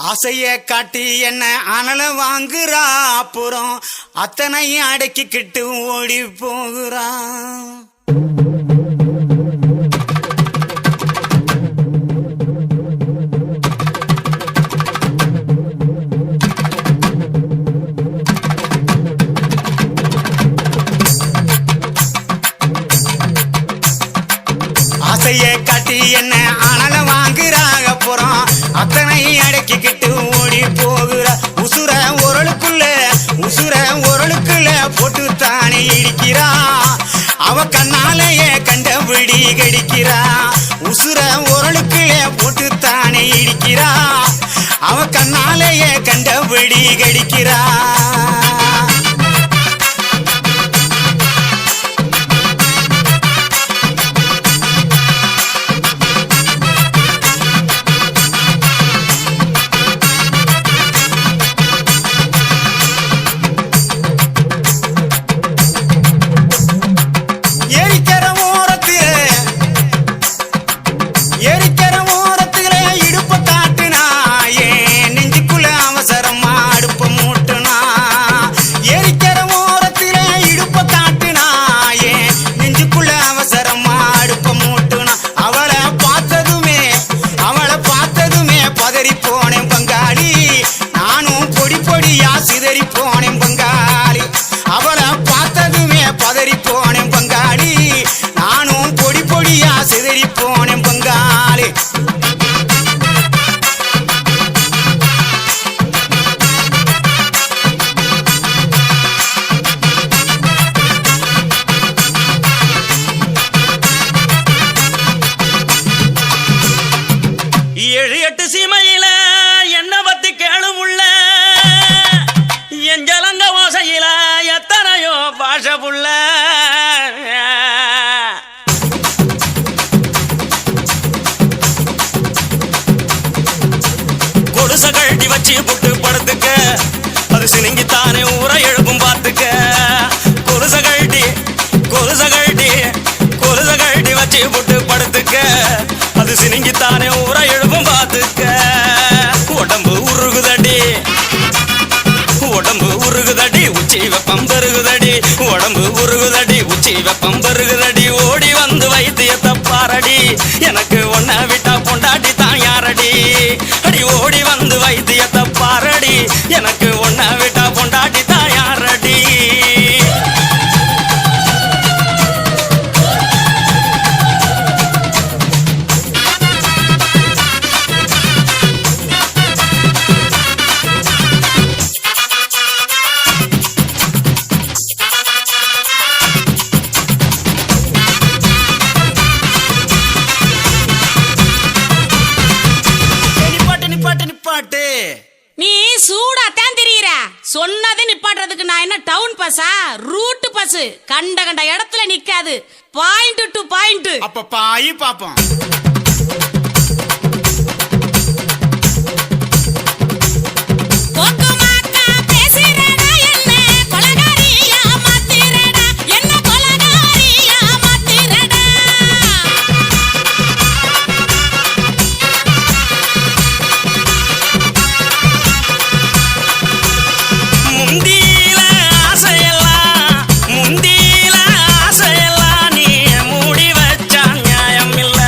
ஆசைய காட்டி என்ன அனல வாங்குறா, அப்புறம் அத்தனையும் அடக்கிக்கிட்டு ஓடி போகிறா. ஆசைய காட்டி என்ன அனல வாங்குறா, அப்புறம் அத்தனை அடக்கிக்கிட்டு ஓடி போகிற. உசுர உரளுக்குள்ள போட்டு தானே இடிக்கிறா, அவ கண்ணாலேயே கண்டபடி கடிக்கிறா. உசுர உரளுக்குள்ள போட்டு தானே இடிக்கிறா, அவ கண்ணாலேயே கண்டபடி கடிக்கிறா. கொலுசகழ்டி வச்சு புட்டு படுத்துக்க, அது சினிங்கித்தானே ஊரை எழுப்பும் பார்த்துக்க. கொலுசகழ்டி வச்சு புட்டு படுத்துக்க, அது சினிங்கித்தானே ஊரை எழுப்பும் பார்த்துக்க. உடம்பு உருகுதடி உச்சி வெப்பம் பெருகுதடி, உடம்பு உருகுதடி உச்சி வெப்பம் பெருகுதடி. ஓடி வந்து வைத்தியத்தை பாரடி, எனக்கு ஒன்ன விட்டா பொண்டாட்டி தான் யாரடி. அடி ஓடி வந்து வைத்தியத்தை பாரடி, எனக்கு ஒன்ன விட்டா பொண்டாட்டி தான் யாரடி. நீ சூடாத்தான் தெரியுற. சொன்னது நிப்பாட்டுறதுக்கு நான் என்ன டவுன் பஸ்ஸா? Root bus. கண்ட இடத்துல நிக்காது. Point to point. அப்ப பாய் பாப்போம். முந்தியில ஆசையெல்லாம் நீ மூடி வச்சா நியாயம் இல்ல.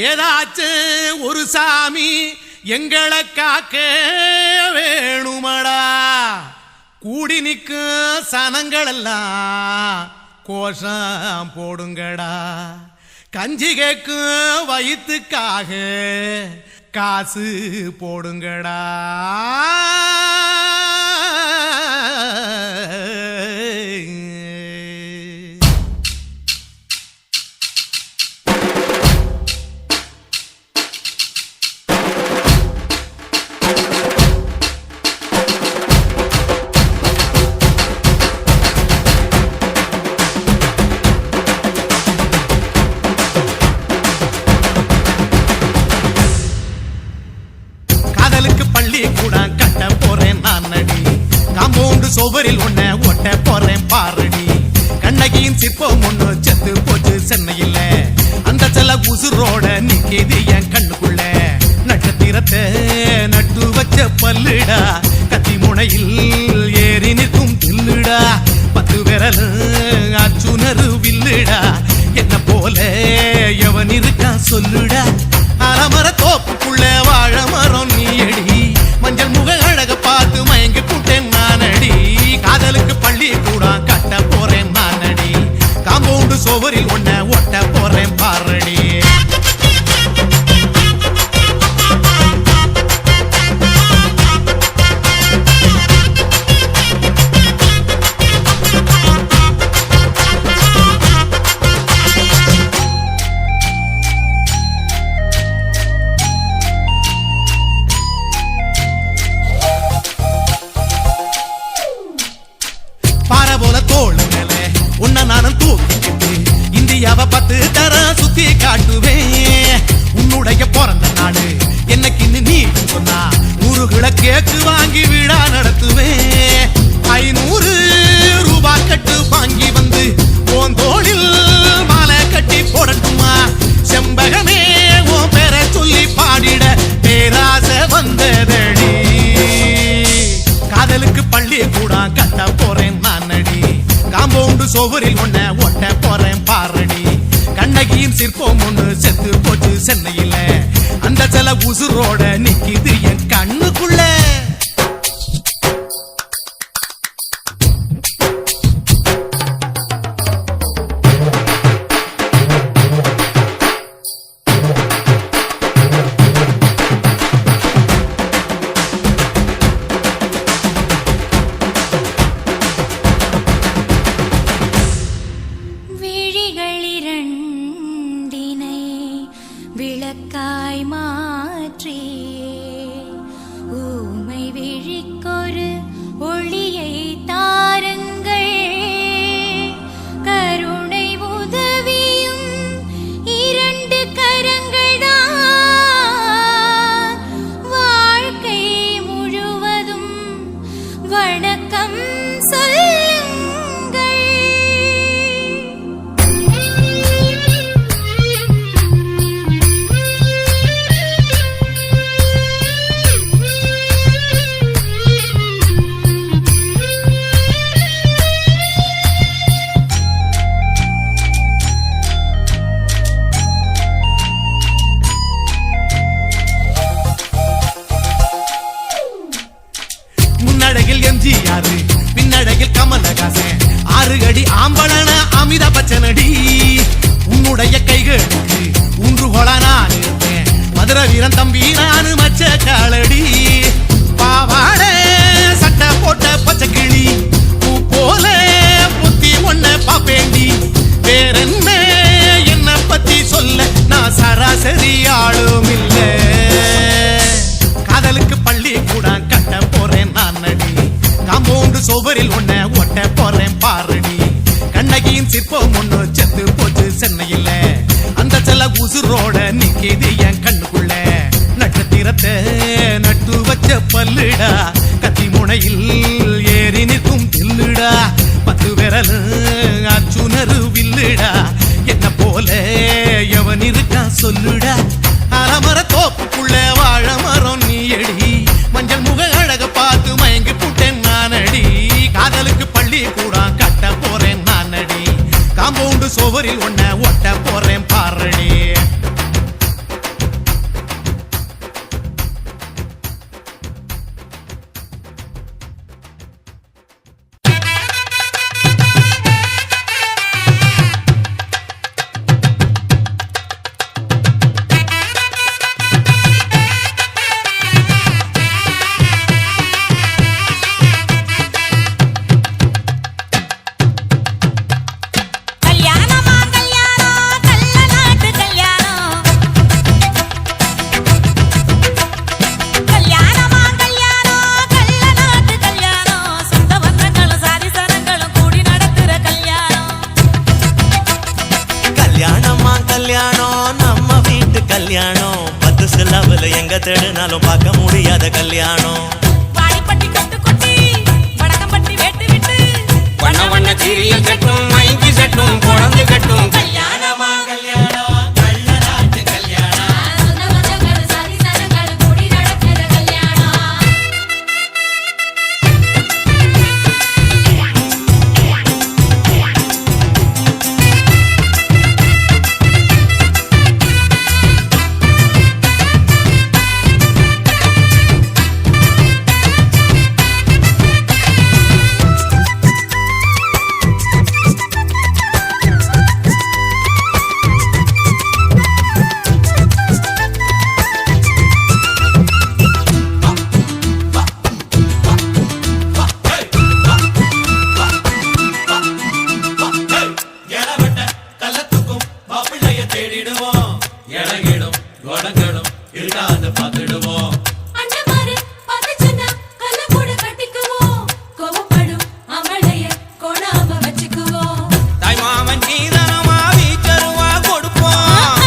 ஏதாச்சும் ஒரு சாமி எங்களை காக்க வேணுமடா. கூடி நிற்கும் சனங்கள் எல்லாம் கோஷம் போடுங்கடா. கஞ்சி கேக்கும் வயிற்றுக்காக காசு போடுங்கடா. சோவரில் ஒன்ன ஒட்ட போறேன் பாரடி. கண்ணகியின் சிற்பம் ஒண்ணு செத்து போச்சு சென்னையில். அந்த செல்ல உசுரோட நிக்கிது என் கண்ணுக்குள்ள. நட்சத்திரத்தை நட்டு வச்ச பல்லுடா. கத்தி முனையில் ஏறி நிற்கும் தில்லுடா. 10 விரல் அச்சுணரு வில்லுடா. என்ன போல எவன் இருக்கா சொல்லுடா. அலமர தோப்புக்குள்ள வாழ மரம் நீயடி. மஞ்சள் முக அழக பார்த்து மயங்கி கூட்டேன் நானடி. காதலுக்கு பள்ளி கூட கட்ட போறேன் நானடி. காம்பவுண்டு சோவரில் ஒன்ன ஒட்ட போறேன் பாரடி. இந்தியாவை 10 தரம் சுத்தி காட்டுவேன். உன்னுடைய பிறந்த நாடு என்னைக்கு நீ சொன்னா 100 கிலோ கேக்கு வாங்கி விழா நடத்துவேன். 500 ரூபாய் கட்டு வாங்கி வந்து உன் தோளில் மாலை கட்டி போடட்டுமா. செம்பகமே உன் பேரை சொல்லி பாடிட பேராசை வந்ததடி. காதலுக்கு பள்ளி கூட கட்ட போறேன் நானடி. காம்பவுண்டு சோவரில் ஒன்ன ஒட்ட போறேன் பாரடி. கண்ணகியின் சிற்பம் ஒண்ணு செத்து போச்சு சென்னையில். அந்த சில உசுரோட நிக்கிது என் கண்ணுக்குள்ள. விளக்காய் மாற்றி ஊமை விழிக்கொரு ஒளியை தாருங்கள். கருணை உதவியும் 2 கரங்கள்தான். வாழ்க்கை முழுவதும் வணக்கம் சொல்லுங்கள். முன்னடகில் எம்ஜிஆர், பின்னடகில் கமலஹாசன், 6 அடி ஆம்பளன அமிதாப் பச்சனடி. உன்னுடைய கைகளுக்கு ஊன்றுகோலா நான் இருப்பேன். மதுரை வீரன் தம்பி நானு மச்ச காலடி. பாவாட சட்டை போட்ட பச்சை கிளி பூ போல புத்தி ஒன்ன பாப்பேண்டி. வேறென்ன என்ன பத்தி சொல்ல நான் சராசரி ஆளும் இல்ல. காதலுக்கு பள்ளி கூட கட்ட போறேன் நானடி. காம்பவுண்டு சோவரில் ஒன்ன ஒட்ட போறேன் பாரடி. கண்ணகியின் சிற்பம் ஒண்ணு செத்து போச்சு சென்னையில். அந்த செல்ல உசுரோட நிக்கிது என் கண்ணுக்குள்ள. நட்சத்திரத்தை நட்டு வச்ச பல்லுடா. கத்தி முனையில் ஏறி நிற்கும் தில்லுடா. 10 விரல் அச்சுணரு வில்லுடா. என்ன போல எவன் இருக்கா சொல்லுடா. அலமர தோப்புக்குள்ள வாழ மரம் நீயடி. மஞ்சள் முக அழக பார்த்து மயங்கி புட்டேன் நானடி. காதலுக்கு பள்ளி கூட கட்ட போறேன் நானடி. காம்பவுண்டு சோவரில் ஒன்ன ஒட்ட போறேன் பாரடி. தேடினாலும் பார்க்க முடியாத கல்யாணம். வாடிப்பட்டி கட்டு கொட்டி வடக்கம்பட்டி வெட்டு விட்டு வண்ண வண்ண சீரியல் கட்டும் மைக்கு சட்டும் குழந்தை கட்டும் கல்யாணமா சொந்த பந்தங்கள் சாதி சனங்கள் கூடி நடக்கிற கல்யாணம். அண்ணமாரு பதச்சனா கல்லக்கூட கட்டிக்குவோம். கோவப்படும் அவளைய கோணாம வச்சுக்குவோம். தாய் மாமன் சீதனமா வீச்சருவா கொடுப்போம்.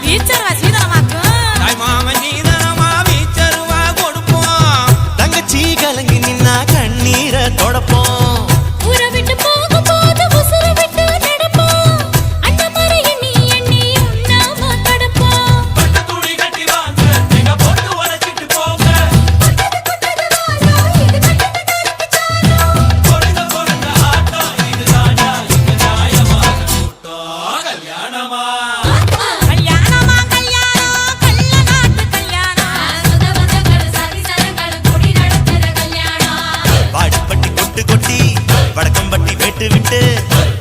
வீச்சரவா சீதனமாக்கும் தாய் மாமன் சீதனமா வீச்சருவா கொடுப்போம். தங்கச்சி கலங்கி நின்னா கண்ணீரை தொடப்போம். ஊரை விட்டு போகும்போது உசுரை விட்டு நடப்போம். அண்ணமாரு எண்ணி எண்ணி உண்ணாம கடப்போம். கொட்டது வாழோ, இது கல்யாணமா கல்யாணம் கள்ள நாட்டு கல்யாணம். சொந்த பந்தங்கள் சாதி சனங்கள் கூடி நடக்கிற கல்யாணம். வாடிப்பட்டி கொட்டு கொட்டி வடக்கம்பட்டி வெட்டு விட்டு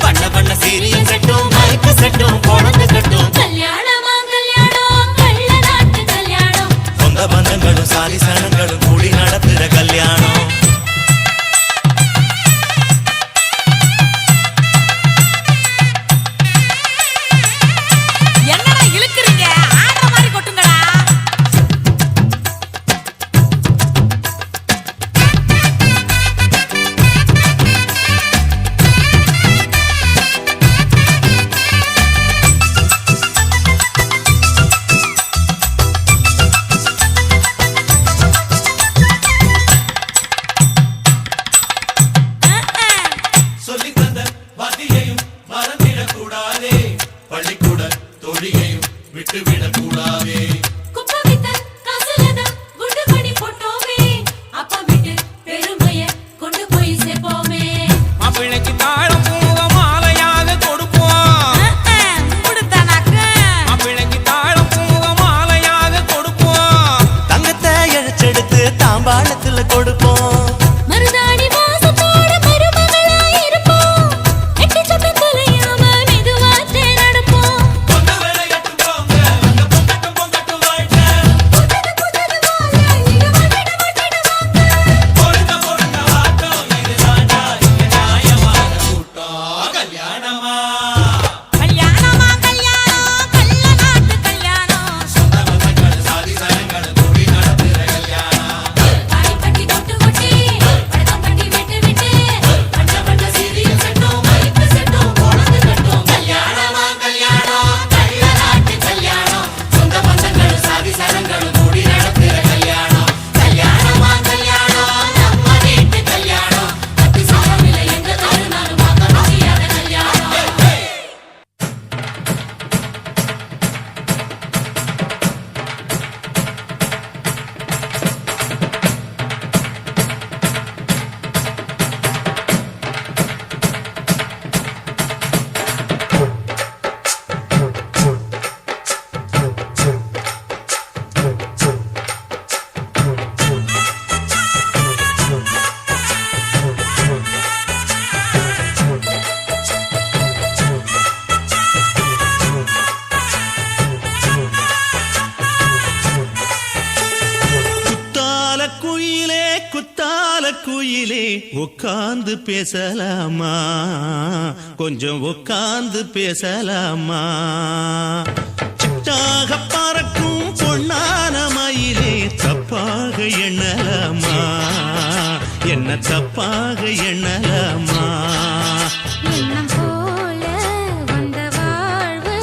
பண்ண பண்ண சீரியல் செட்டும் மைக்கு செட்டும் குழந்தை கட்டும். கல்யாணமா கல்யாணம் கள்ள நாட்டு கல்யாணம். சொந்த பந்தங்களும் சாதி சனங்களும் கூடி நடத்துற கல்யாணம். என்னடா இழுக்குறீங்க ஆடுற மாதிரி கொட்டுங்கடா. குப்பை வித்த காசுலதான் குண்டு மணி போட்டோமே. அப்பா விட்டு பெருமைய கொண்டு போய் சேர்ப்போமே. மாப்பிள்ளைக்கு தாழம் பூவ மாலையாக கொடுப்போம். கொடுத்தானாக்கு மாப்பிள்ளைக்கு தாழம் பூவ மாலையாக கொடுப்போம். தங்கத்தை இழைச்செடுத்து தாம்பாளத்துல கொடுப்போம். மருதாணி வாசத்தோட மருமகளா இருப்போம். எட்டு சத்தம் தொலையாம மெதுவாத்தே நடப்போம். புதது வாழ இது கல்யாணமா கல்யாணம் கள்ள நாட்டு கல்யாணம். வாடிப்பட்டி கொட்டு கொட்டி வடக்கம்பட்டி வெட்டு விட்டு பண்ண பண்ண சீரியல் செட்டும் மைக்கு செட்டும் குழந்தை கட்டும். கல்யாணமா கல்யாணம் கள்ள நாட்டு கல்யாணம். சொந்த பந்தங்கள் சாதி சனங்கள் கூடி நடக்கிற கல்யாணம். கல்யாணமா கல்யாணம் நம்ம வீட்டு கல்யாணம். பத்து சாரம் இல்லை எங்க தருணாலும் பார்க்க முடியாத கல்யாணம். குத்தால குயிலே உட்கார்ந்து பேசலாமா, கொஞ்சம் உட்கார்ந்து பேசலாமா. சிட்டாக பறக்கும் பொன்னான மயிலே தப்பாக எண்ணலாமா, என்ன தப்பாக எண்ணலாமா. எண்ணம் போல வந்த வாழ்வு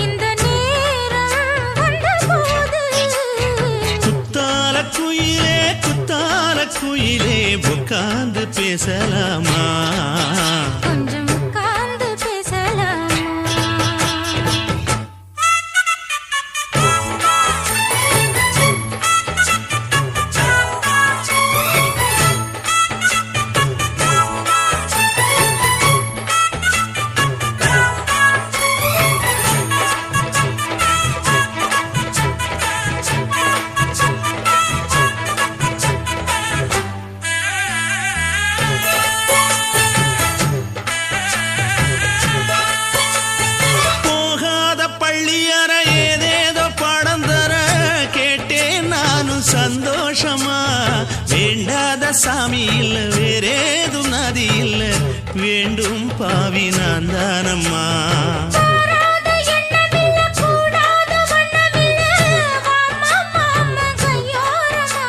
இந்த நேரம் வந்தபோது குயிலே உட்கார்ந்து பேசலாமா கொஞ்சம் உட்கார்ந்து பேசலாமா போகாத பள்ளியற ஏதேதோ பாடம் தர கேட்டேன் நானும் சந்தோஷமா வேண்டாத சாமி இல்ல வேறேதும் நதி இல்ல வேண்டும் பாவி நான் தானம்மா கூடாத எண்ணமில்ல கூடாத வண்ணமில்ல மாமா மாமா கையோரமா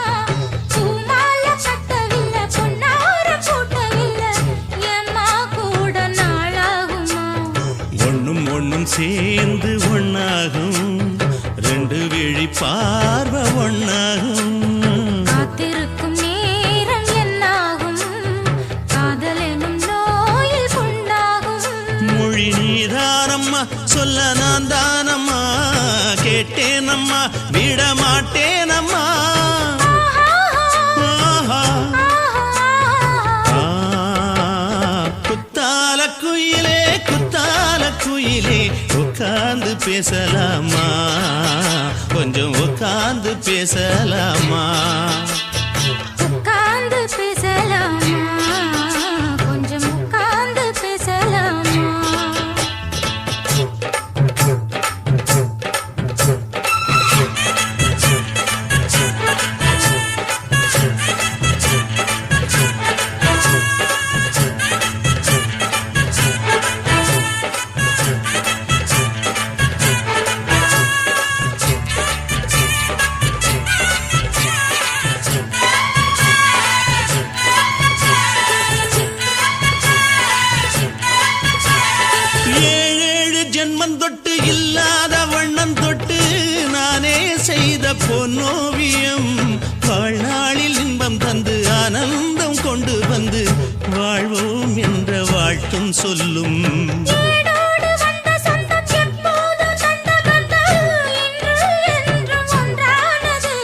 பூமால கட்டவில்லை பொன்னார போட்டவில்லை எம்மா கூட நாளாகுமா ஒண்ணும் சேர்ந்து ஒண்ணாகும் ரெண்டு விழி பார்வை ஒண்ணாகும் காத்திருக்கும் நேரம் என்னாகும் காதல் எனும் நோயில் புண்ணாகும் மொழி நீதானம்மா சொல்ல நான் தானம்மா கேட்டேனம்மா விட மாட்டேனம்மா ஆஹா. குத்தால குயிலே உட்கார்ந்து பேசலாமா கொஞ்சம் உட்கார்ந்து பேசலாமா உட்கார்ந்து பேசலாமா கொஞ்சம் உட்கார்ந்து பேசலாமா ஏழேழு ஜென்மம் தொட்டு இல்லாத வண்ணம் தொட்டு நானே செய்த பொன்னோவியம் வாழ்நாளில் இன்பம் தந்து ஆனந்தம் கொண்டு வந்து வாழ்வோம் என்ற வாழ்த்தும் சொல்லும் ஏடோடு வந்த சொந்தம் எப்போதும் தந்த பந்தம் இன்று என்றும் ஒன்றானது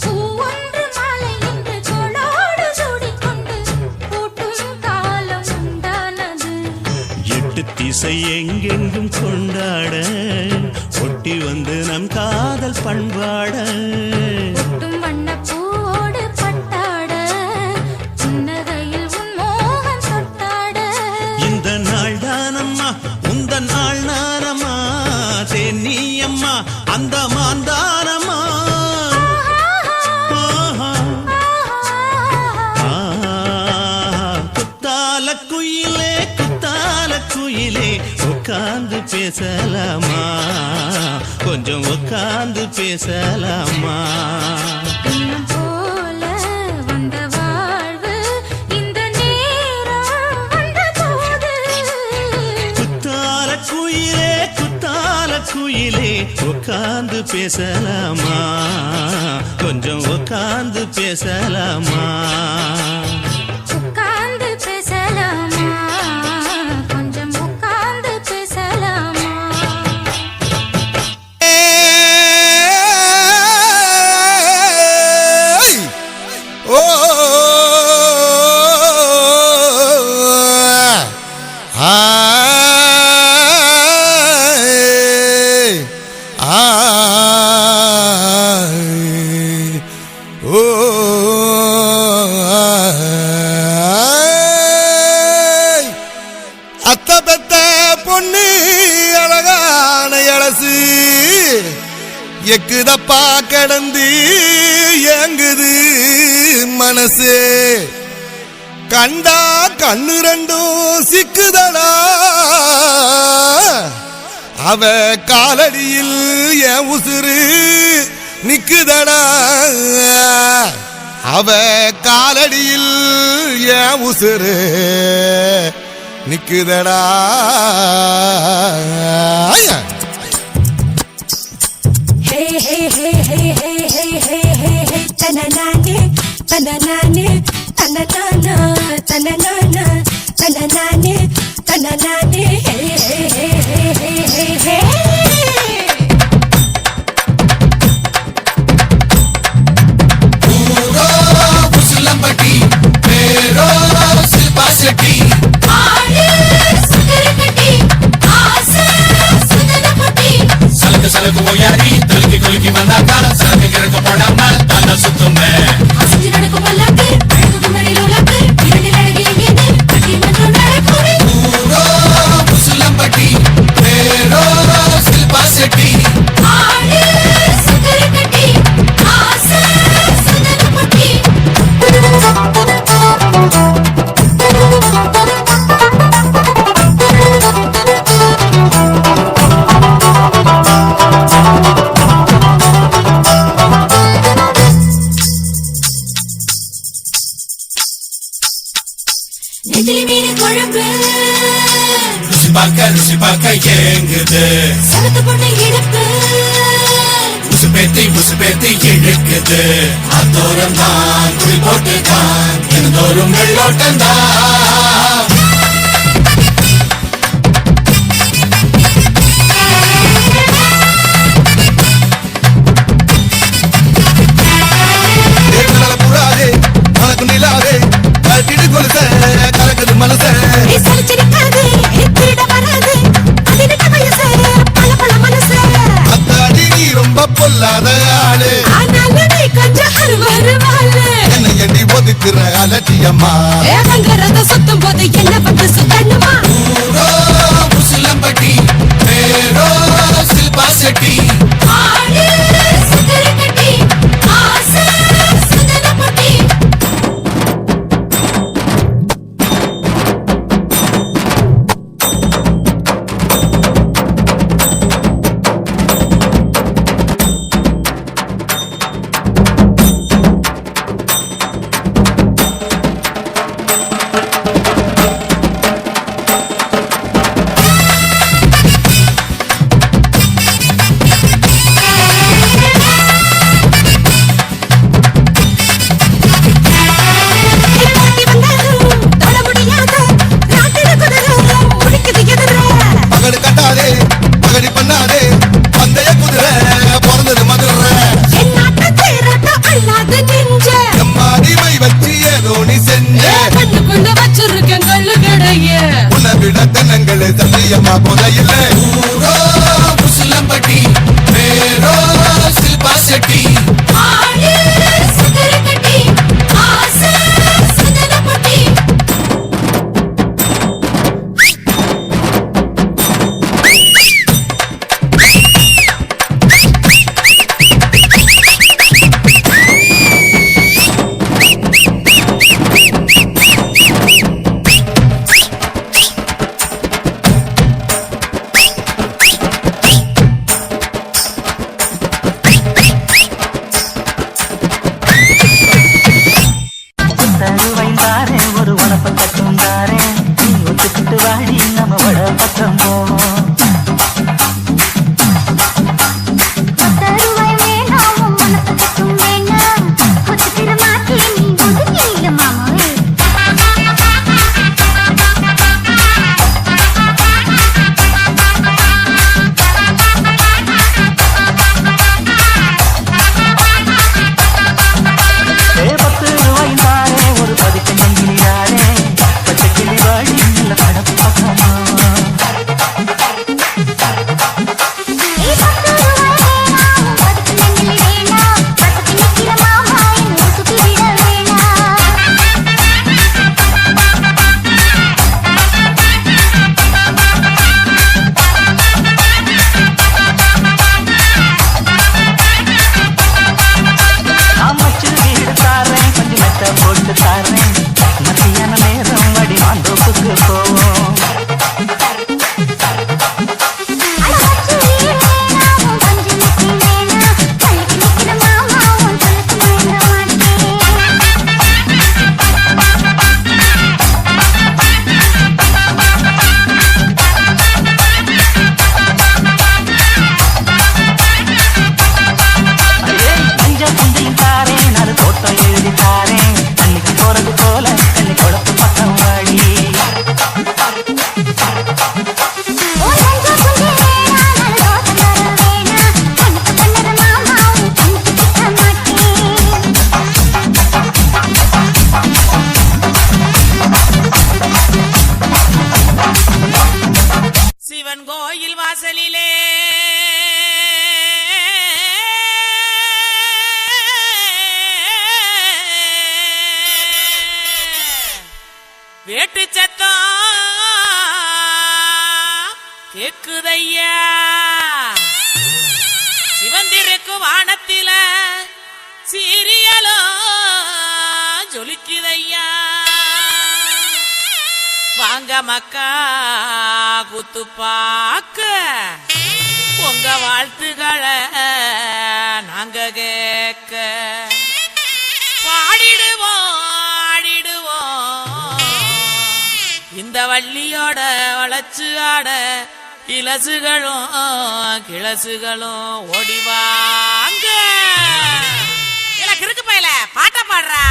பூ ஒன்று மாலை என்று தோளோடு சூடிக்கொண்டு பூட்டும் காலம் உண்டானது எட்டு திசை எங்கெங்கும் கொண்டாட ஒட்டி வந்து நம் காதல் பண்பாட ஒட்டும் வண்ணப் பூவோடு பட்டாட புன்னகையில் உன் மோகம் தொட்டாட இந்த நாள் தானம்மா உந்த நாள் நானம்மா தென்னியம்மா அந்த மாந்தானம்மா ஆஹா. குத்தால குயிலே உட்கார்ந்து பேசலாமா கொஞ்சம் உட்கார்ந்து பேசலாமா இன்னும் போல வந்த வாழ்வு இந்த நேரம் வந்த போது குத்தால குயிலே உட்கார்ந்து பேசலாமா கொஞ்சம் உட்கார்ந்து பேசலாமா உட்கார்ந்து பேசலாமா கொஞ்சம் உட்கார்ந்து பேசலாமா ஓ ஆ ஆ ஓ அத்த பெத்த பொண்ணு அழகான இளசு எக்குதப்பா கடந்து ஏங்குது மனசு கண்டா கண்ணு ரெண்டும் சிக்குதடா அவ காலடியில் என் உசுறு நிக்குதடா அவ காலடியில் என் உசுறு நிக்குதடா Hey, hey, hey, hey, hey, hey, hey, hey, hey, tananane, தனநானே தனநானா தனநானா தனநானே தனநானே Usilampatti பேரோ சில்பா செட்டி சலக்கு ஓயாரி தலுக்கி கொலுக்கி வந்தாக்கா சலக்கு கிழக்க போடாம தன்னை சுத்துமே உசிலம்பட்டி பேரோ சில்பா செட்டி ருசி பார்க்க ஏங்குது உசுபேத்தி இழுக்குது அத்தோரம் தான் குடி போட்டு தான் தினந்தோறும் வெள்ளோட்டம் தான் புறாதே மனக்கு நிலாதே கட்டிட்டு கொலுச கலக்குது மனச ரொம்ப பொல்லாத ஆளு என்னை எண்ணி ஒதுக்குற அலட்சியம்மா சுத்தும் போது என்ன பட்டு சுத்தணுமா முசிலம்பட்டி பேரோ சில்பா செட்டி சத்தியமா புதையில முசிலம்பட்டி பேரோ சில்பா செட்டி எழுதி தாரேன் வேட்டு சத்தம் கேக்குதையா சிவந்திருக்கும் வானத்தில சீரியலோ ஜொலிக்குதையா வாங்க மக்கா குத்து பாக்க உங்க வாழ்த்துக்களை நாங்க கேட்க பாடிடுவோம் ஆடிடுவோம் இந்த வள்ளியோட வளச்சு ஆட இலசுகளும் கிளசுகளும் ஓடிவாங்க கிறுக்கு பையல பாட்ட பாடுறா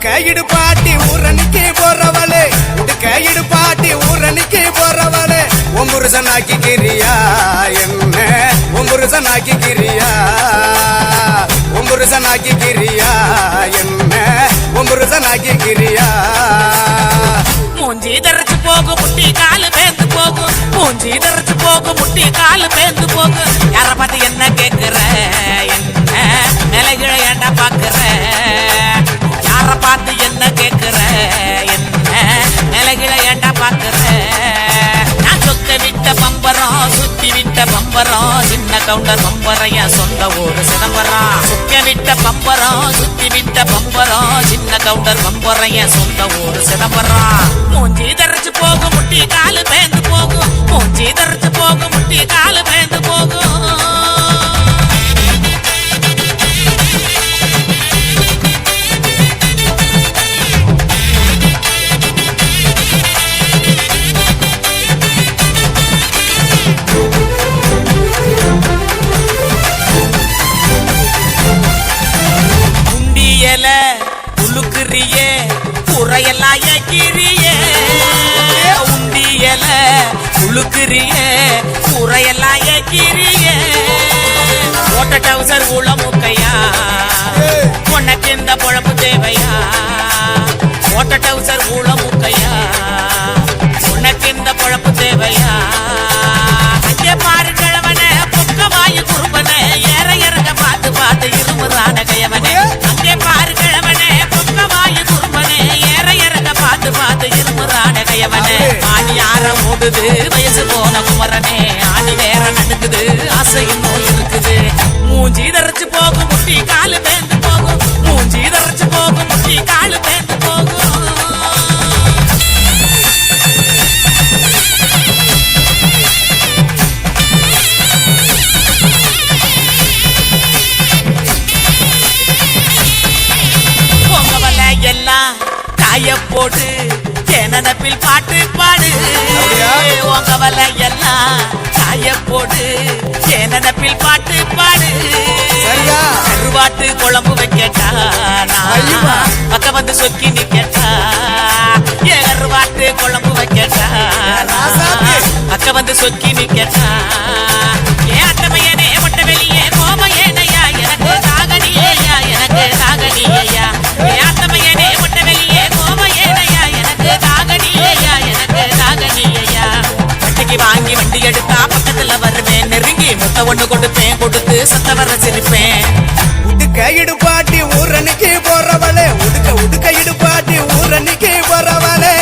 கையிடு பாட்டி ஊரணிக்கு போறவளே கையிடு பாட்டி ஊரணிக்கு போறவளே ஒம்புருசனாக்கி கிரியா என்ன ஒம்புருசனாக்கி கிரியா ஒம்புருசனாக்கி கிரியா என்ன ஒம்புருசனாக்கி கிரியா மூஞ்சி தரைச்சு போகும் முட்டி காலு பேந்து போகும் மூஞ்சி தரைச்சு போகும் முட்டி காலு பேந்து போகும் யார பார்த்து என்ன கேக்குற என்ன நிலைகளை ஏண்டா பாக்குற யார பார்த்து என்ன கேக்குற என்ன நிலைகளை ஏண்டா பாக்குற நான் சொக்க விட்ட பம்பரம் சுத்தி விட்ட பம்பரம் சின்ன கவுண்டர் பம்பரையா சொந்த ஊரு சிதம்பரம் சொக்க விட்ட பம்பரம் சுத்தி விட்ட பம்பரம் சின்ன கவுண்டர் பம்பரையா சொந்த ஊரு சிதம்பரம் மூஞ்சி தரைச்சு போகும் முட்டி காலு பேந்து போகும் மூஞ்சி தரைச்சு போகும் முட்டி காலு பேந்து போகும் உலுக்குறியே உரையெல்லாம் ஏக்கிறியே உண்டியல உலுக்குறியே உரையெல்லாம் ஏக்கிறியே ஓட்ட டவுசர் உள்ள முக்கையா உனக்கு இந்த பொழப்பு தேவையா ஓட்ட டவுசர் உள்ள முக்கையா உனக்கு இந்த பொழப்பு தேவையா அங்கே பாரு கிழவனே பொக்க வாயு குறும்பனே ஏற இறங்க பார்த்து பார்த்து இருமுறான கையவனே அங்கே பாரு கிழவனே பொக்க வாயு குறும்பனே ஏற இறங்க பார்த்து பார்த்து இருமுறான கையவனே ஆணி ஆற ஓடுது வயசு போன குமரனே ஆணி வேற நடக்குது ஆசை இன்னும் இருக்குது மூஞ்சி தரைச்சு போகும் முட்டி காலு பேந்து போகும் மூஞ்சி தரைச்சு போகும் முட்டி காலு பேந்து போகும் எல்லாம் காய போடு எனப்பில் பாட்டு பாடு உங்க வலை எல்லாம் காய போடு எனப்பில் பாட்டு பாடு கருவாட்டு குழம்பு வைக்கட்டா பக்க வந்து சொக்கி நிக்கட்டா கருவாட்டு குழம்பு வைக்கட்டா பக்க வந்து சொக்கி நிக்கட்டா ஏன் அட்டமையனே மொட்டை வெளியே கோம ஏனையா எனக்கு தாகடியா எனக்கு தாகடியா அத்தமையனே மொட்டை வெளியே கோம ஏனையா எனக்கு தாகடியா எனக்கு தாகடியா வட்டிக்கு வாங்கி வண்டி எடுத்தா பக்கத்துல வருவேன் நெருங்கி முத்த ஒண்ணு கொடுப்பேன் கொடுத்து சத்த வர சிரிப்பேன் உடுக்க இடுபாட்டி ஊரணிக்கு போறவளே உடுக்க இடுபாட்டி ஊரணிக்கு போறவளே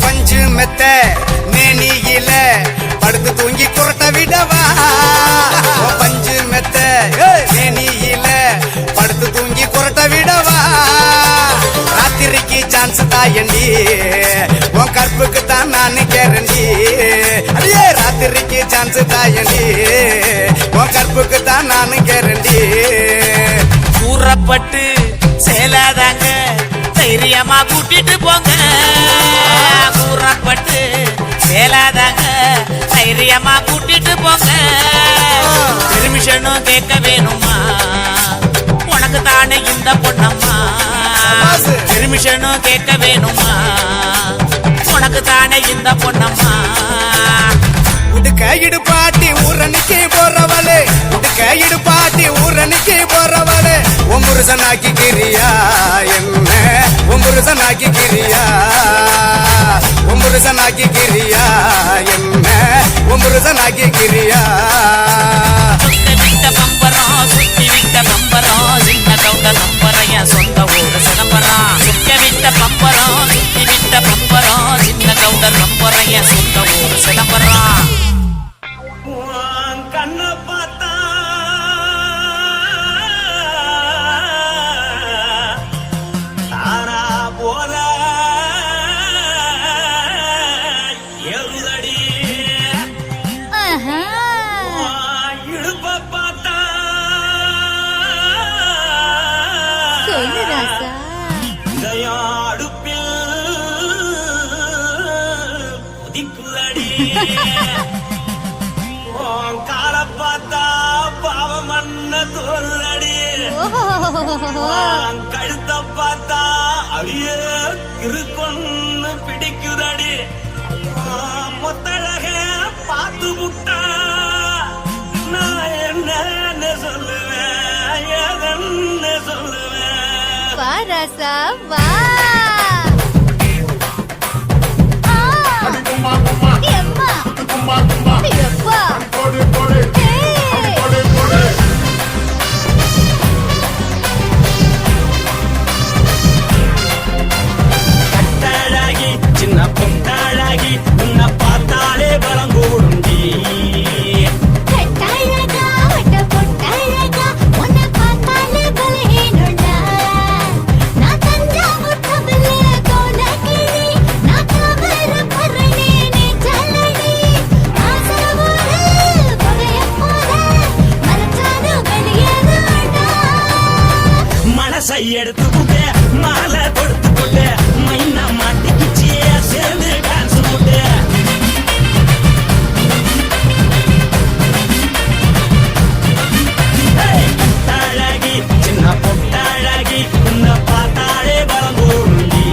பஞ்சு மெத்த மேனியில படுத்து தூங்கி குரட்ட விடவா பஞ்சு மெத்த மேனியில படுத்து தூங்கி குரட்ட விடவா ராத்திரிக்கு சான்ஸ் தாயண்டி உன் கற்புக்கு தான் நான் கேரண்டி அடியே ராத்திரிக்கு சான்ஸ் தாயண்டி உன் கற்புக்கு தான் நான் கேரண்டி கூறப்பட்டு சேலாதாங்க தைரியமா கூட்டிட்டு போங்க கூறப்பட்டு சேலாதாங்க தைரியமா கூட்டிட்டு போங்க பெர்மிஷனும் கேட்க வேணுமா உனக்கு தானே இந்த பொண்ணம்மா பெர்மிஷனும் கேட்க வேணுமா உனக்கு தானே இந்த பொண்ணம்மா உடுக்க இடுபாட்டி ஊரன் ஒம்புருசனாக்கிக்கிறியா என்ன ஒம்புருசனாக்கிக்கிறியா ஒம்புருசனாக்கிக்கிறியா என்ன ஒம்புருசனாக்கிக்கிறியா சுத்தி விட்ட பம்பரம் சுத்தி விட்ட பம்பரம் சின்ன கவுண்ட நம்பரைய சொந்த ஊரு சிதம்பரம் சுத்தி விட்ட பம்பரம் சுத்தி விட்ட பம்பரம் சின்ன கவுண்ட நம்பரைய சொந்த ஊரு சிதம்பரம் கண்ண பார்த்தா தானா போல எழுதடி இடுப்ப பார்த்தா சொல்லு ராசா இதயம் அடுப்பில் உதிக்குதடி கால பார்த்தா பாவம் மண்ண தோல்தடி கழுத்த பார்த்தா அடியே இருக்குன்னு பிடிக்குதடி மொத்தழக பார்த்து விட்டா நான் என்ன சொல்லுவேன் ஏதன்னு சொல்லுவேன் வா ராசா வா கும்மா கும்மா எம்மா கும்மா கும்மா எப்பா போடு போடு ஏய் போடு போடு கட்டழகி சின்ன பொட்டழகி உன்னை பார்த்தாலே பலம் கூடுண்டி கட்டழகா வட்ட பொட்டழகா உன்னை பார்த்தாலே பலஹீனண்டா நான் தஞ்சாவூர் தபல கோலகிரி நான் கவர பரணி நீ ஜல்லடி ஆசரவோடு பகைய போல மரச்சானு வெளியேறடா மனசை எடுத்துக்கிட்டு மாலை கொடுத்துக்கிட்டு மைனா மாட்டிக்கிச்சு சேர்ந்து டான்ஸ் போட்டு அழகி சின்ன பொட்டழகி உன்னை பார்த்தாலே பலம் கூடுண்டி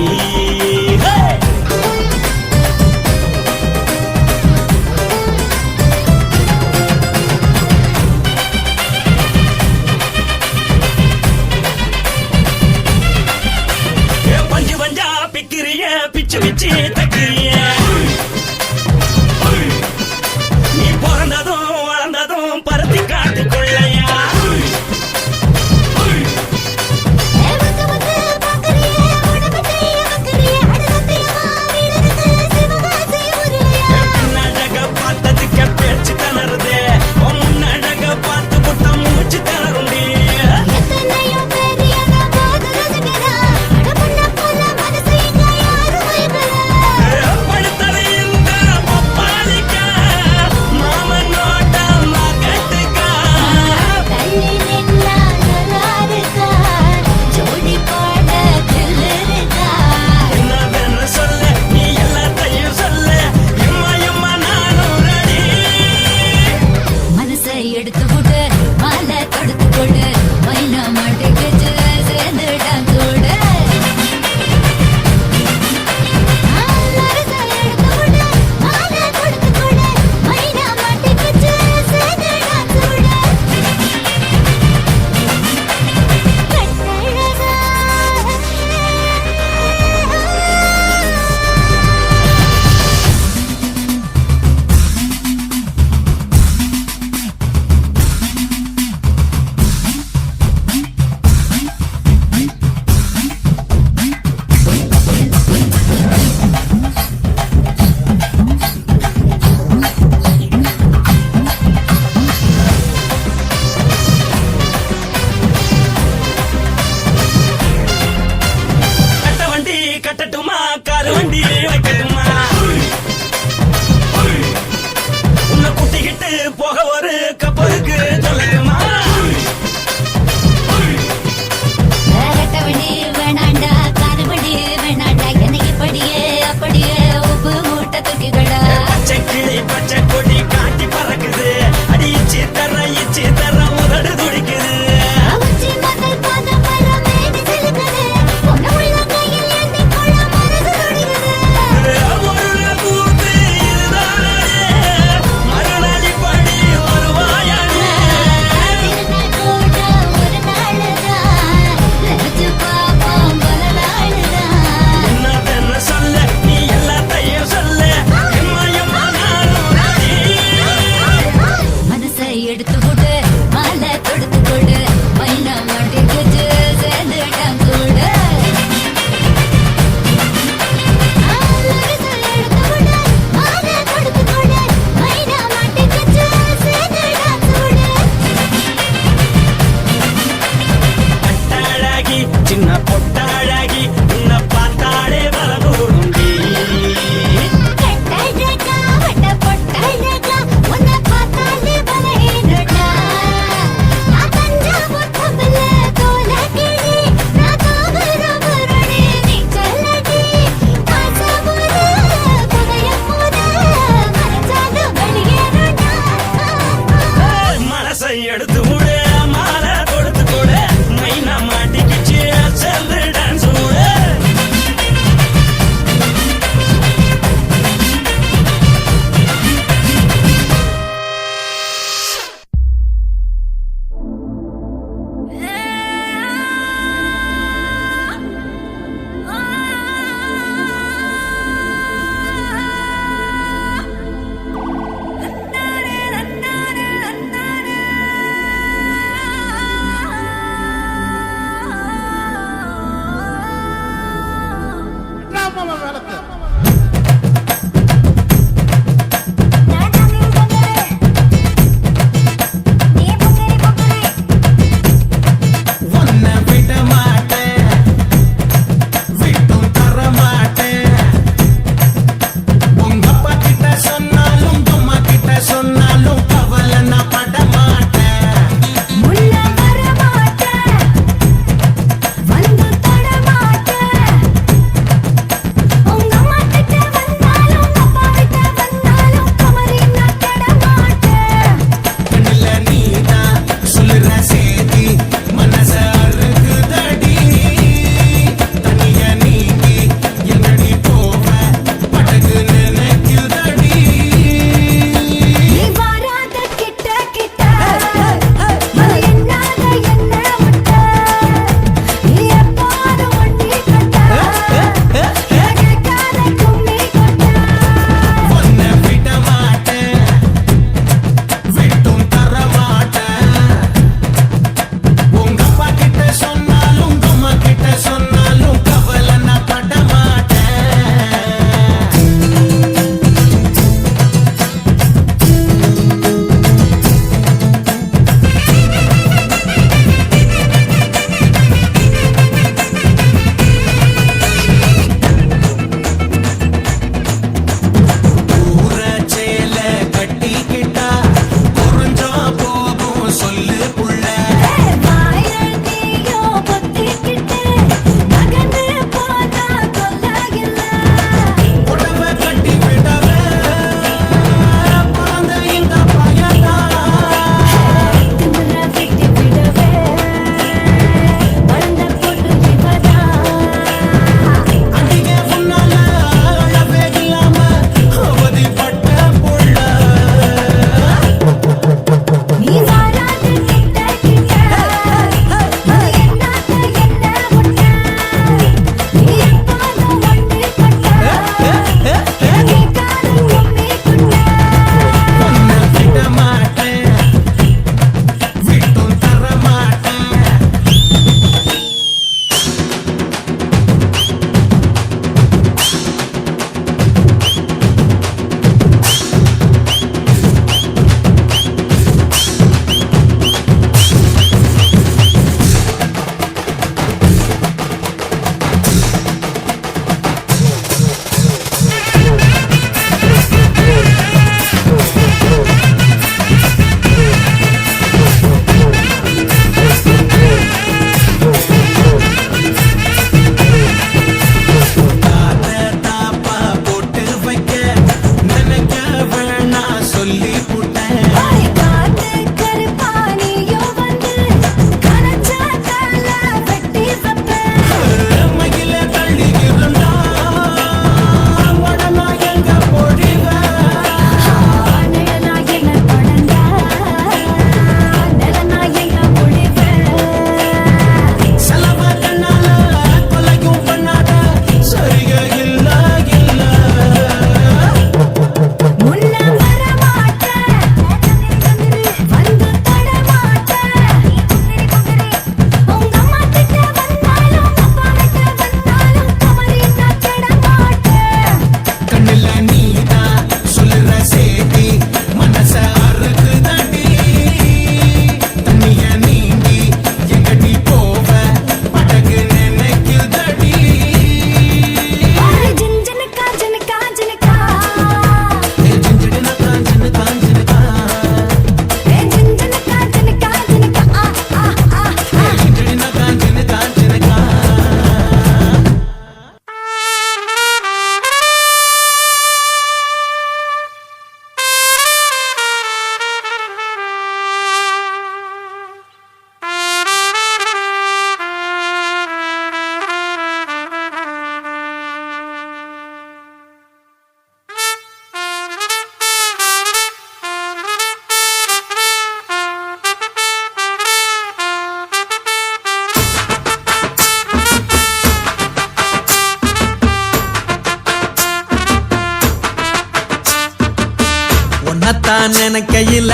நினைக்கையில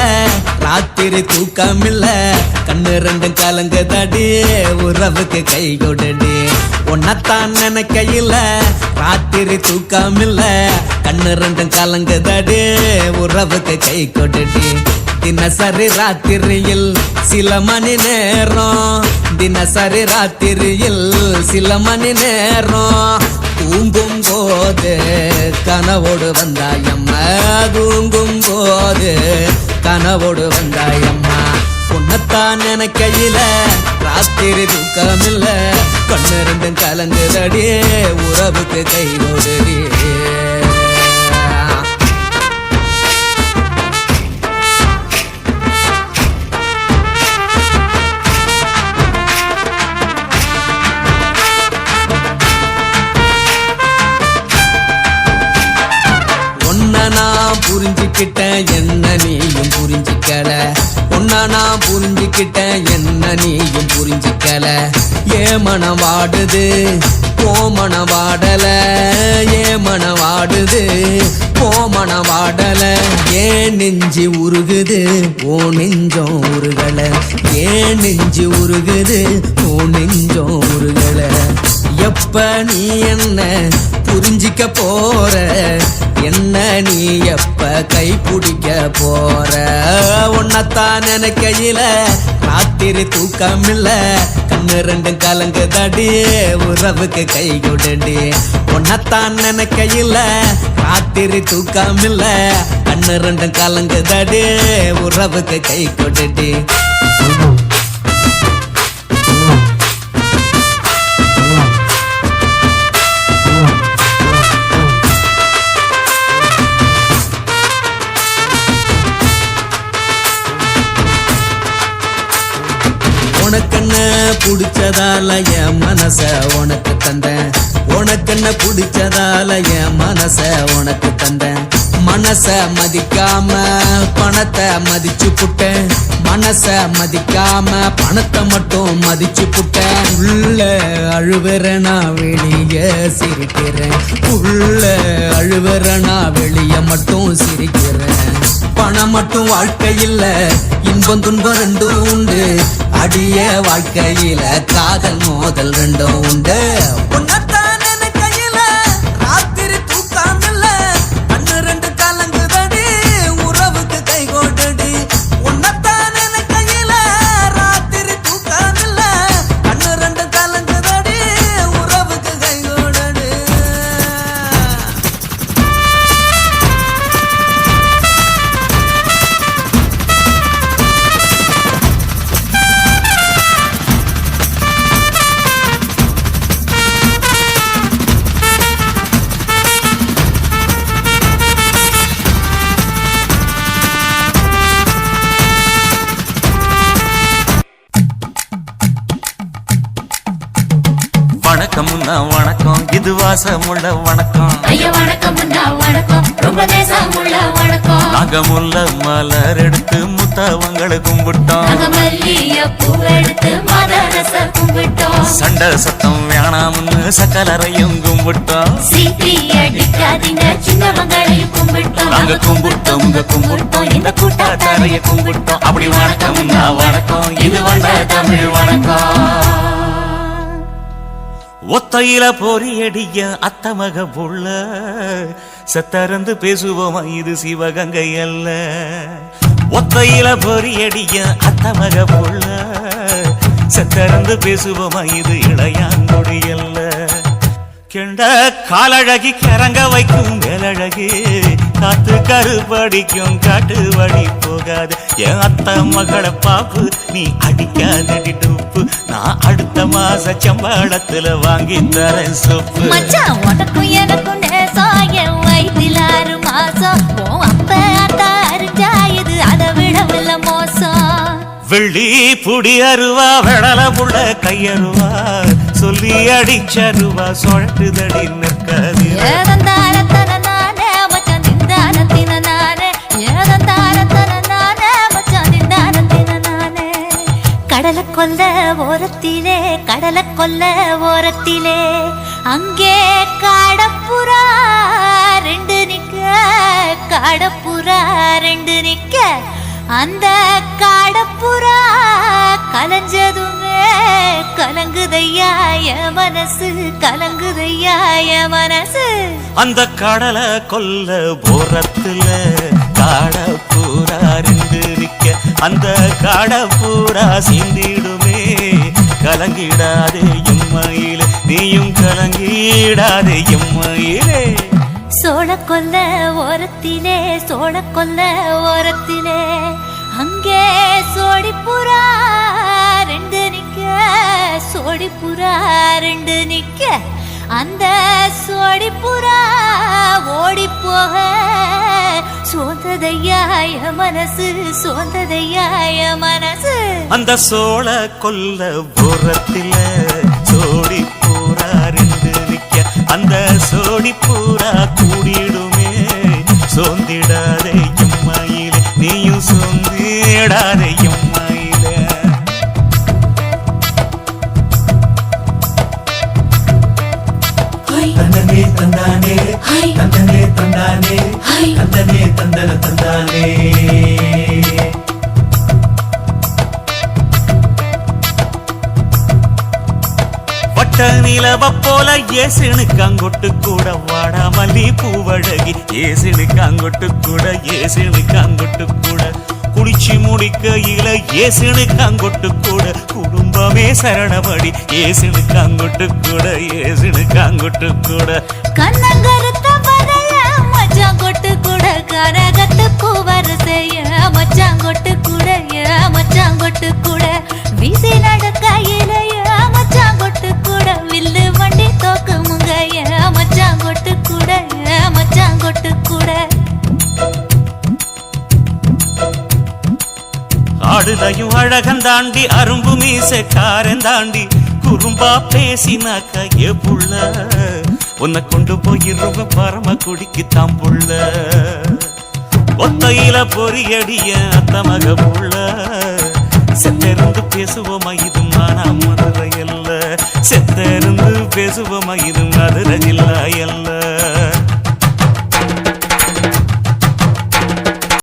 ராத்திரி தூக்கமில்ல கண்ணு ரெண்டும் கலங்குதடி உறவுக்கு கை கொடுடி உன்னத்தான் நினைக்கையில ராத்திரி தூக்கமில்ல கண்ணு ரெண்டும் கலங்குதடி உறவுக்கு கை கொடுடி தினசரி ராத்திரியில் சில மணி நேரம் தினசரி ராத்திரியில் சில மணி நேரம் தூங்கும் போது கனவோடு வந்தாயம்மா தூங்கும் போது கனவோடு வந்தாயம்மா உன்னத்தான் நினைக்கையில ராத்திரி தூக்கமில்ல கண்ணு ரெண்டும் கலங்குதடி உறவுக்கு கை கொடுடி நான் புரிஞ்சுக்கிட்டேன் என்ன நீயும் புரிஞ்சிக்கல உன்ன நான் புரிஞ்சுக்கிட்டேன் என்ன நீயும் புரிஞ்சிக்கல ஏ மனம் வாடுது ஓ மனம் வாடல ஏ மனம் வாடுது ஓ மனம் வாடல ஏன் நெஞ்சு உருகுது ஓ நெஞ்சம் உருகல ஏன் நெஞ்சு உருகுது ஓ நெஞ்சம் உருகல எப்ப நீ என்ன புரிஞ்சிக்க போற என்ன நீ எப்ப கை பிடிக்க போற உன்னத்தான் நினைக்கையில ராத்திரி தூக்கமில்ல கண்ணு ரெண்டும் கலங்குதடி உறவுக்கு கை கொடுடி உன்னத்தான் நினைக்கையில ராத்திரி தூக்கமில்ல கண்ணு ரெண்டும் கலங்குதடி உறவுக்கு கை கொடுடி உனக்கென்ன பிடிச்சதால என் மனச உனக்கு தந்தேன் உனக்கென்ன பிடிச்சதால என் மனச உனக்கு தந்தேன் மனச மதிக்காம பணத்தை மதிச்சு புட்டேன் மனச மதிக்காம பணத்தை மட்டும் மதிச்சு புட்டேன் உள்ள அழுவுற நான் வெளிய சிரிக்கிறேன் உள்ள அழுவுற நான் வெளிய மட்டும் சிரிக்கிறேன் பணம் மட்டும் வாழ்க்கையில் இன்பம் துன்பம் ரெண்டும் உண்டு அடிய வாழ்க்கையில காதல் மோதல் ரெண்டும் உண்டு உன்னத்தான் நினைக்கையில ராத்திரி தூக்கமில்ல கண்ணு ரெண்டு கலங்குதடி உறவுக்கு கை கொடுடி உன்னத்தான் நினைக்கையில ராத்திரி தூக்கமில்ல கண்ணு ரெண்டு கலங்குதடி உறவுக்கு கை கொடுடி வணக்கம்னா வணக்கம் இது வாசமுள்ள வணக்கம் ஐயா வணக்கம் முன்னா வணக்கம் ரொம்ப தேசமுள்ள வணக்கம் நாங்க முல்ல மலர் எடுத்து முத்தவங்களை கும்பிட்டோம் நாங்க மல்லிய பூ எடுத்து மதரச கும்பிட்டோம் சண்டை சத்தம் வேணாம்னு சக்கலரையும் கும்பிட்டோம் சீட்டி அடிக்காதீங்க சின்னவங்களையும் கும்பிட்டோம் நாங்க கும்பிட்டோம் உங்க கும்பிட்டோம் இந்த கூட்டாத்தாரைய கும்பிட்டோம் அப்படி வணக்கம்னா வணக்கம் இது வந்த தமிழ் வணக்கம் ஒத்தையில பொறியடிய அத்தமக புள்ள சத்தரந்து பேசுவோமா இது சிவகங்கை அல்ல ஒத்தையில பொறியடிய அத்தமக புள்ள சத்தரந்து பேசுவோமா இது இளையாங்குடி அல்ல கெண்ட காலழகி கரங்க வைக்கும் மேலழகு காத்து கருப்படிக்கும் காட்டு வழி போகாது என் அத்த மகளை பாப்பு நீ அடிக்காதடி டூப்பு நான் அடுத்த மாச சம்பளத்துல வாங்கி தரேன் சொப்பு மச்சான் உனக்கும் எனக்கும் நேசம் என் வயிற்றில் 6 மாசம் உன் அப்ப அத்தா அறிஞ்சா இது அதை விடவில்லை மோசம் வெள்ளி புடி அருவா வெடல புள்ள கையருவா சொல்லி அடிச்சருவா சொழட்டுதடி நிற்காது ஏதந்தாரத்தன நானே மச்சான் திண்டாரத்தின நானே ஏதந்தாரத்தன நானே மச்சான் திண்டாரத்தின நானே கடலை கொல்ல ஓரத்திலே அங்கே காடப்புறா 2 நிக்க காடப்புறா ரெண்டு நிக்க அந்த காடப்புறா கலஞ்சதுமே கலங்குதையா என் மனசு கலங்குதையா என் மனசு அந்த கடலை கொல்ல போரத்துல காடப்பூரா ரெண்டு நிக்க அந்த காடப்பூரா சிந்திடுமே கலங்கிடாதே எம்மையிலே நீயும் கலங்கிடாதே எம்மையிலே சோழக்கொல்ல ஓரத்திலே சோழக்கொல்ல ஓரத்திலே அங்கே சோடிப்புறா ரெண்டு நிக்க சோடிப்புறா ரெண்டு நிக்க அந்த சோடிப்புறா ஓடி போக சோந்ததையாய மனசு சோந்ததையாய மனசு அந்த சோழ கொல்ல புறத்தில சோடி பூரா ரெண்டு நிக்க அந்த சோடி பூரா கூடிடுமே சோந்திடாதே எம்மையிலே நீயும் சோந்திடாதே எம்மையிலே தந்தனே தந்தானே தந்தனே தந்தானே தந்தனே தந்தன தந்தானே வட்ட நிலவ போல ஏசுனுக்கு அங்கொட்டு கூட வாடாமல்லி பூவழகி ஏசுனுக்கு அங்கொட்டு கூட ஏசுனுக்கு அங்கொட்டு கூட குடிச்சு முடிக்கையில ஏசுனுக்கு அங்கொட்டு கூட குடும்பமே சரணபடி ஏசுனுக்கு அங்கொட்டு கூட ஏசுனுக்கு அங்கொட்டு கூட கண்ணங்கருத்த வரைய மச்சாங்கொட்டு கூட கரகத்து பூவரசைய மச்சாங்கொட்டு கூட மச்சாங்கொட்டு கூட வீசி நடக்கையிலைய மச்சாங்கொட்டு கூட வில்லு வண்டி தோக்கு முங்கைய மச்சாங்கொட்டு கூட மச்சாங்கொட்டு கூட ஆடுதையும் அழகந்தாண்டி அரும்பு மீசக்காரன் தாண்டி குறும்பா பேசினாக்க ஏ புள்ள உன்னை கொண்டு போயிருவ பரம குடிக்கு தாம்புள்ள ஒத்தையில பொறியடிய அத்த மக புள்ள செத்திருந்து பேசுவோமா இது மானா மதுரை அல்ல செத்திருந்து பேசுவோமா இது மதுரை ஜில்லா அல்ல